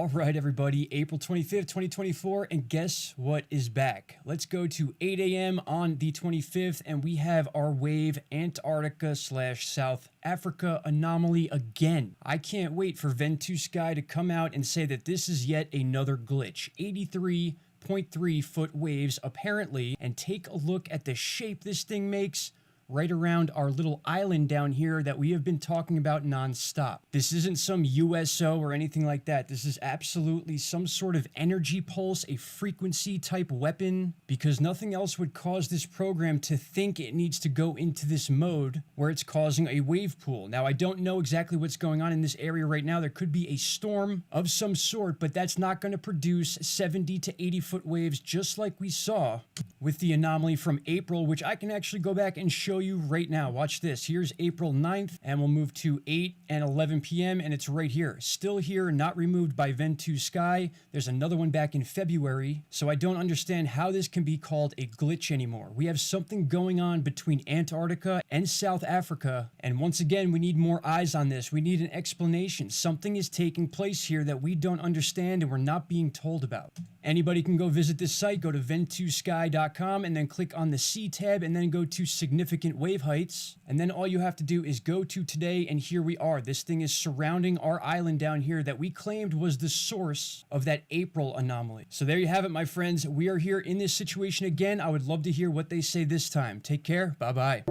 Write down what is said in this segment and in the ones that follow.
All right, everybody, April 25th, 2024, and guess what is back? Let's go to 8 a.m. on the 25th, and we have our wave Antarctica/South Africa anomaly again. I can't wait for Ventusky to come out and say that this is yet another glitch. 83.3 foot waves, apparently, and take a look at the shape this thing makes right around our little island down here that we have been talking about nonstop. This isn't some USO or anything like that. This is absolutely some sort of energy pulse, a frequency type weapon, because nothing else would cause this program to think it needs to go into this mode where it's causing a wave pool. Now, I don't know exactly what's going on in this area right now. There could be a storm of some sort, but that's not going to produce 70 to 80 foot waves just like we saw with the anomaly from April, which I can actually go back and show you right now. Watch this. Here's April 9th, and we'll move to 8 and 11 p.m., and it's right here. Still here, not removed by Ventusky. There's another one back in February, so I don't understand how this can be called a glitch anymore. We have something going on between Antarctica and South Africa, and once again, we need more eyes on this. We need an explanation. Something is taking place here that we don't understand and we're not being told about. Anybody can go visit this site. Go to ventusky.com and then click on the C tab and then go to significant wave heights. And then all you have to do is go to today, and here we are. This thing is surrounding our island down here that we claimed was the source of that April anomaly. So there you have it, my friends. We are here in this situation again. I would love to hear what they say this time. Take care. Bye-bye.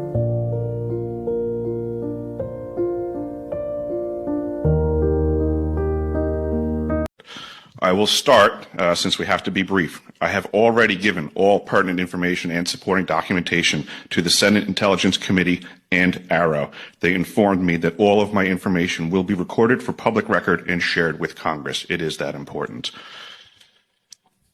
I will start, since we have to be brief. I have already given all pertinent information and supporting documentation to the Senate Intelligence Committee and ARROW. They informed me that all of my information will be recorded for public record and shared with Congress. It is that important.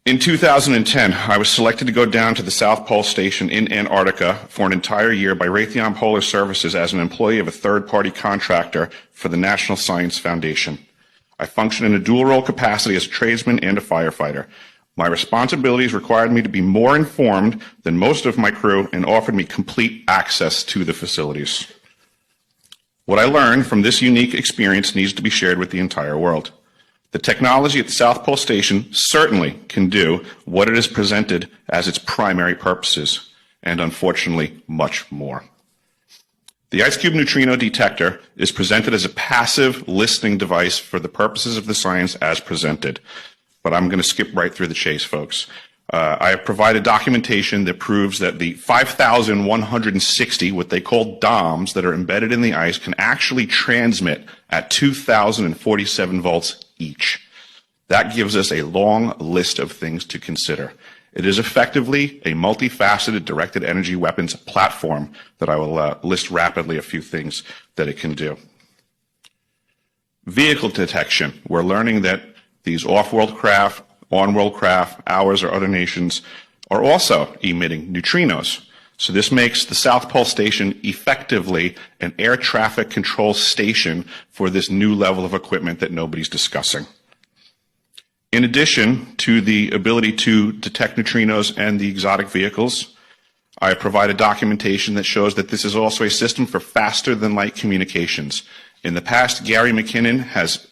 In 2010, I was selected to go down to the South Pole Station in Antarctica for an entire year by Raytheon Polar Services as an employee of a third-party contractor for the National Science Foundation. I function in a dual-role capacity as a tradesman and a firefighter. My responsibilities required me to be more informed than most of my crew and offered me complete access to the facilities. What I learned from this unique experience needs to be shared with the entire world. The technology at the South Pole Station certainly can do what it is presented as its primary purposes, and unfortunately, much more. The IceCube neutrino detector is presented as a passive listening device for the purposes of the science as presented. But I'm going to skip right through the chase, folks. I have provided documentation that proves that the 5,160, what they call DOMs, that are embedded in the ice can actually transmit at 2,047 volts each. That gives us a long list of things to consider. It is effectively a multifaceted directed energy weapons platform that I will list rapidly a few things that it can do. Vehicle detection. We're learning that these off-world craft, on-world craft, ours or other nations, are also emitting neutrinos. So this makes the South Pole Station effectively an air traffic control station for this new level of equipment that nobody's discussing. In addition to the ability to detect neutrinos and the exotic vehicles, I have provided documentation that shows that this is also a system for faster than light communications. In the past, Gary McKinnon has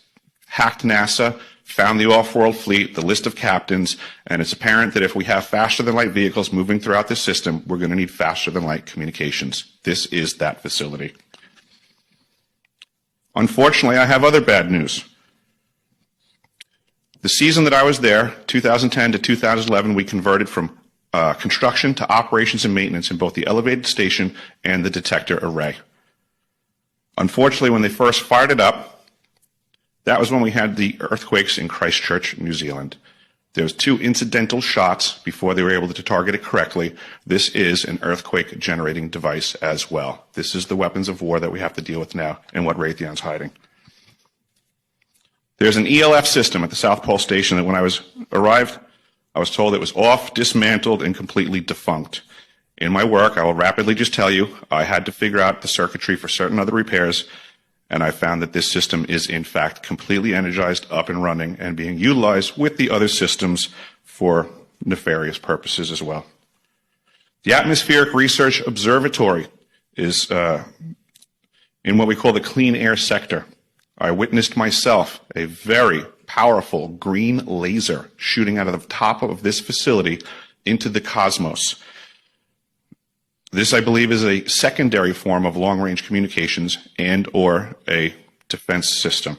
hacked NASA, found the off-world fleet, the list of captains, and it's apparent that if we have faster than light vehicles moving throughout this system, we're going to need faster than light communications. This is that facility. Unfortunately, I have other bad news. The season that I was there, 2010 to 2011, we converted from construction to operations and maintenance in both the elevated station and the detector array. Unfortunately, when they first fired it up, that was when we had the earthquakes in Christchurch, New Zealand. There was 2 incidental shots before they were able to target it correctly. This is an earthquake generating device as well. This is the weapons of war that we have to deal with now and what Raytheon's hiding. There's an ELF system at the South Pole Station that when I arrived, I was told it was off, dismantled, and completely defunct. In my work, I will rapidly just tell you, I had to figure out the circuitry for certain other repairs, and I found that this system is in fact completely energized, up and running, and being utilized with the other systems for nefarious purposes as well. The Atmospheric Research Observatory is in what we call the clean air sector. I witnessed myself a very powerful green laser shooting out of the top of this facility into the cosmos. This, I believe, is a secondary form of long-range communications and/or a defense system.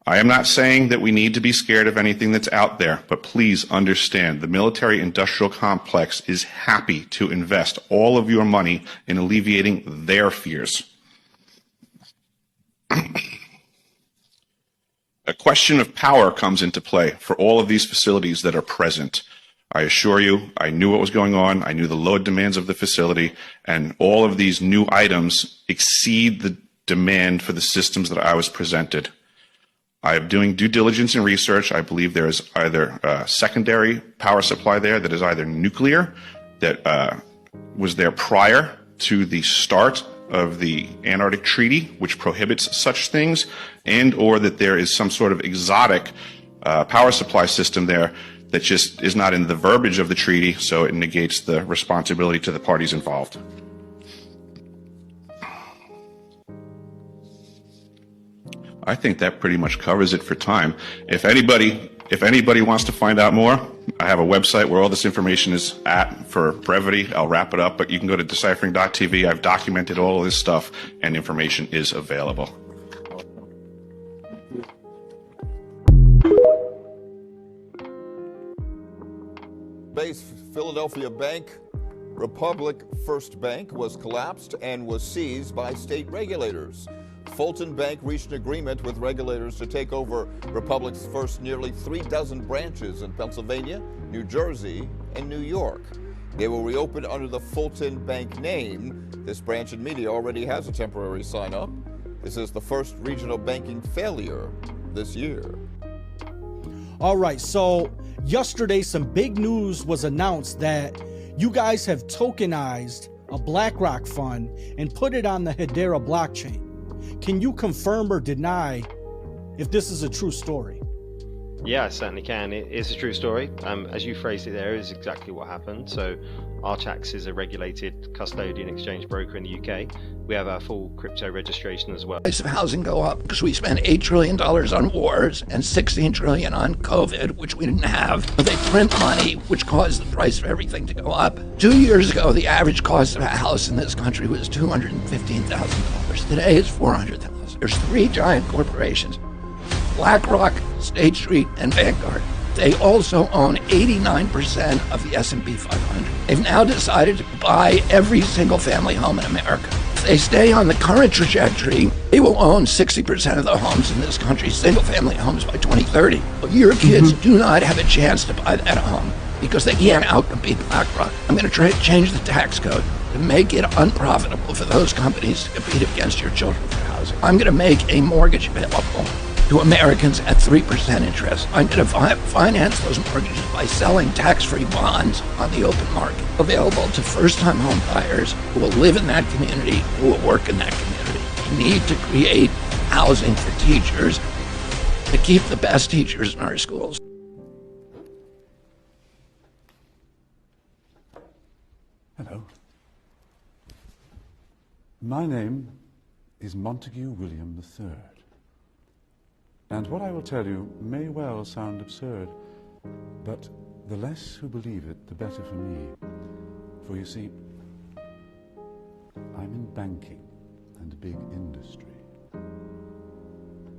I am not saying that we need to be scared of anything that's out there, but please understand the military-industrial complex is happy to invest all of your money in alleviating their fears. A question of power comes into play for all of these facilities that are present. I assure you, I knew what was going on. I knew the load demands of the facility, and all of these new items exceed the demand for the systems that I was presented. I am doing due diligence and research. I believe there is either a secondary power supply there that is either nuclear, that was there prior to the start of the Antarctic Treaty, which prohibits such things, and or that there is some sort of exotic power supply system there that just is not in the verbiage of the treaty, so it negates the responsibility to the parties involved. I think that pretty much covers it for time. If anybody wants to find out more, I have a website where all this information is at. For brevity, I'll wrap it up, but you can go to deciphering.tv. I've documented all of this stuff, and information is available. Base Philadelphia Bank, Republic First Bank, was collapsed and was seized by state regulators. Fulton Bank reached an agreement with regulators to take over Republic's first nearly 36 branches in Pennsylvania, New Jersey, and New York. They will reopen under the Fulton Bank name. This branch in Media already has a temporary sign-up. This is the first regional banking failure this year. All right, so yesterday some big news was announced that you guys have tokenized a BlackRock fund and put it on the Hedera blockchain. Can you confirm or deny if this is a true story? Yeah, I certainly can. It is a true story. As you phrased it there, is exactly what happened. So Archax is a regulated custodian exchange broker in the UK. We have our full crypto registration as well. Price of housing go up because we spent $8 trillion on wars and $16 trillion on COVID, which we didn't have. They print money, which caused the price of everything to go up. 2 years ago, the average cost of a house in this country was $215,000. Today it's $400,000. There's three giant corporations, BlackRock, State Street, and Vanguard. They also own 89% of the S&P 500. They've now decided to buy every single family home in America. If they stay on the current trajectory, they will own 60% of the homes in this country, single family homes, by 2030. But your kids do not have a chance to buy that home because they can't outcompete BlackRock. I'm going to try to change the tax code to make it unprofitable for those companies to compete against your children for housing. I'm going to make a mortgage available to Americans at 3% interest. I'm going to finance those mortgages by selling tax-free bonds on the open market, available to first-time home buyers who will live in that community, who will work in that community. We need to create housing for teachers to keep the best teachers in our schools. Hello. My name is Montague William III. And what I will tell you may well sound absurd, but the less who believe it, the better for me. For you see, I'm in banking and big industry.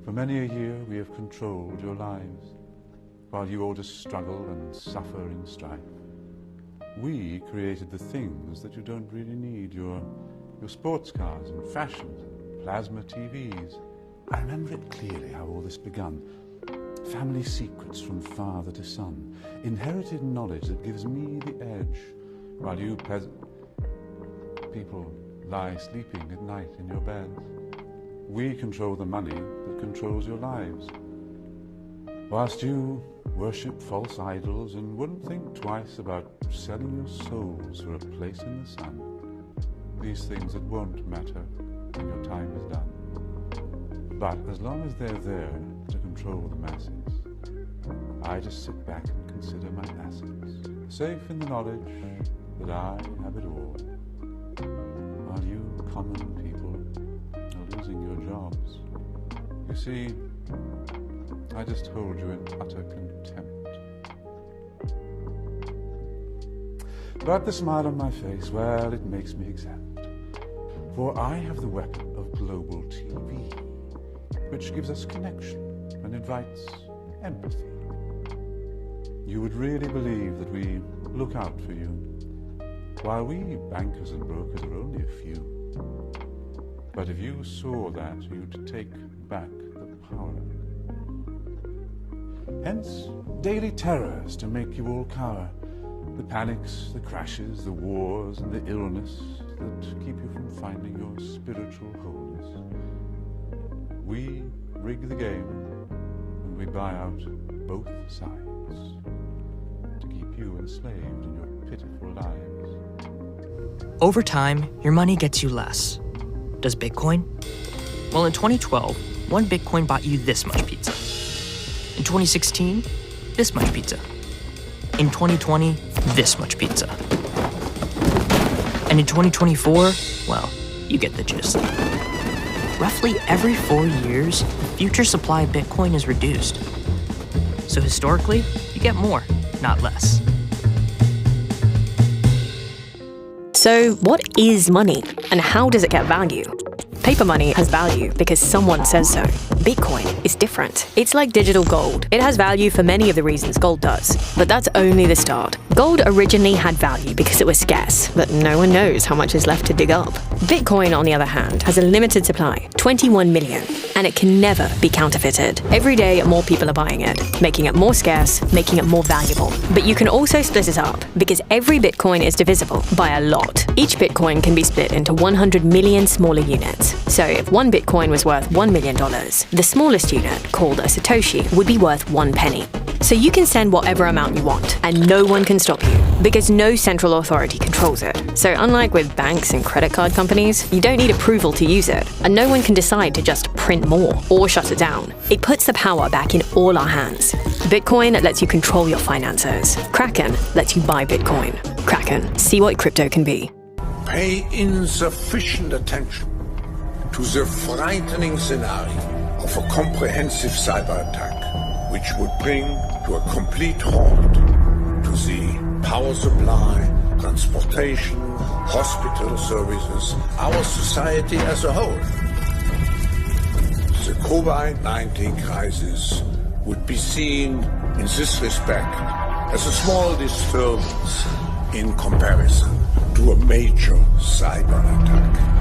For many a year we have controlled your lives, while you all just struggle and suffer in strife. We created the things that you don't really need, your sports cars and fashions and plasma TVs. I remember it clearly how all this begun. Family secrets from father to son. Inherited knowledge that gives me the edge, while you people lie sleeping at night in your beds. We control the money that controls your lives. Whilst you worship false idols and wouldn't think twice about selling your souls for a place in the sun. These things that won't matter when your time is done. But as long as they're there to control the masses, I just sit back and consider my assets, safe in the knowledge that I have it all, while you common people are losing your jobs. You see, I just hold you in utter contempt. But the smile on my face, well, it makes me exempt. For I have the weapon of global TV, which gives us connection and invites empathy. You would really believe that we look out for you, while we bankers and brokers are only a few. But if you saw that, you'd take back the power. Hence, daily terrors to make you all cower. The panics, the crashes, the wars, and the illness that keep you from finding your spiritual wholeness. We rig the game, and we buy out both sides to keep you enslaved in your pitiful lives. Over time, your money gets you less. Does Bitcoin? Well, in 2012, one Bitcoin bought you this much pizza. In 2016, this much pizza. In 2020, this much pizza. And in 2024, well, you get the gist. Roughly every 4 years, the future supply of Bitcoin is reduced. So historically, you get more, not less. So what is money, and how does it get value? Paper money has value because someone says so. Bitcoin is different. It's like digital gold. It has value for many of the reasons gold does, but that's only the start. Gold originally had value because it was scarce, but no one knows how much is left to dig up. Bitcoin, on the other hand, has a limited supply, 21 million, and it can never be counterfeited. Every day, more people are buying it, making it more scarce, making it more valuable. But you can also split it up, because every Bitcoin is divisible by a lot. Each Bitcoin can be split into 100 million smaller units. So if one Bitcoin was worth $1 million, the smallest unit, called a Satoshi, would be worth 1 penny. So you can send whatever amount you want, and no one can stop you, because no central authority controls it. So unlike with banks and credit card companies, you don't need approval to use it, and no one can decide to just print more or shut it down. It puts the power back in all our hands. Bitcoin lets you control your finances. Kraken lets you buy Bitcoin. Kraken, see what crypto can be. Pay insufficient attention to the frightening scenario of a comprehensive cyber attack, which would bring to a complete halt to the power supply, transportation, hospital services, our society as a whole. The COVID-19 crisis would be seen in this respect as a small disturbance in comparison to a major cyber attack.